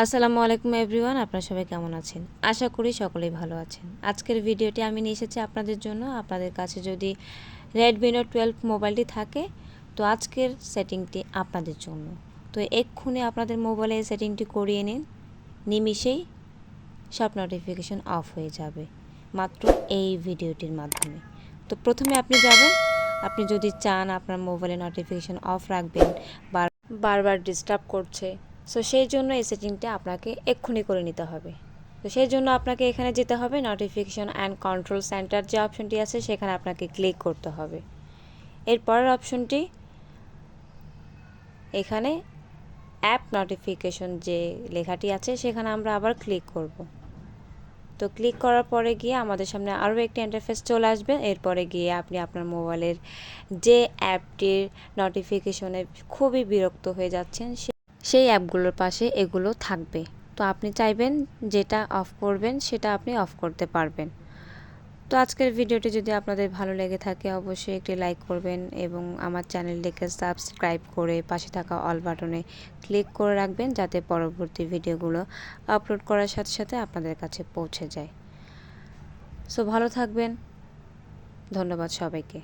আসসালামু আলাইকুম এভরিওয়ান, আপনারা সবাই কেমন আছেন? আশা করি সকলেই ভালো আছেন। আজকের ভিডিওটি আমি নিয়ে এসেছি আপনাদের জন্য। আপনাদের কাছে যদি রেডমি নোট 12 মোবাইলটি থাকে, তো আজকের সেটিংটি আপনাদের জন্য। তো এক্ষুনি আপনাদের মোবাইলে এই সেটিংটি করিয়ে নিন, নিমিষেই সব নোটিফিকেশন অফ হয়ে যাবে মাত্র এই ভিডিওটির মাধ্যমে। তো প্রথমে আপনি যাবেন, আপনি যদি চান আপনার মোবাইলে নোটিফিকেশন অফ রাখবেন, বারবার ডিস্টার্ব করছে, সো সেই জন্য এই সেটিংটা আপনাকে এক্ষুনি করে নিতে হবে। তো সেই জন্য আপনাকে এখানে যেতে হবে, নোটিফিকেশন অ্যান্ড কন্ট্রোল সেন্টার যে অপশনটি আছে সেখানে আপনাকে ক্লিক করতে হবে। এর পরের অপশনটি এখানে অ্যাপ নোটিফিকেশন যে লেখাটি আছে সেখানে আমরা আবার ক্লিক করব। তো ক্লিক করার পরে গিয়ে আমাদের সামনে আরও একটি ইন্টারফেস চলে আসবে। এরপরে গিয়ে আপনি আপনার মোবাইলের যে অ্যাপটির নোটিফিকেশনে খুবই বিরক্ত হয়ে যাচ্ছেন সেই অ্যাপগুলোর পাশে এগুলো থাকবে। তো আপনি চাইবেন যেটা অফ করবেন সেটা আপনি অফ করতে পারবেন। তো আজকের ভিডিওটি যদি আপনাদের ভালো লেগে থাকে অবশ্যই একটি লাইক করবেন এবং আমার চ্যানেলটিকে সাবস্ক্রাইব করে পাশে থাকা অল বাটনে ক্লিক করে রাখবেন, যাতে পরবর্তী ভিডিওগুলো আপলোড করার সাথে সাথে আপনাদের কাছে পৌঁছে যায়। সো ভালো থাকবেন, ধন্যবাদ সবাইকে।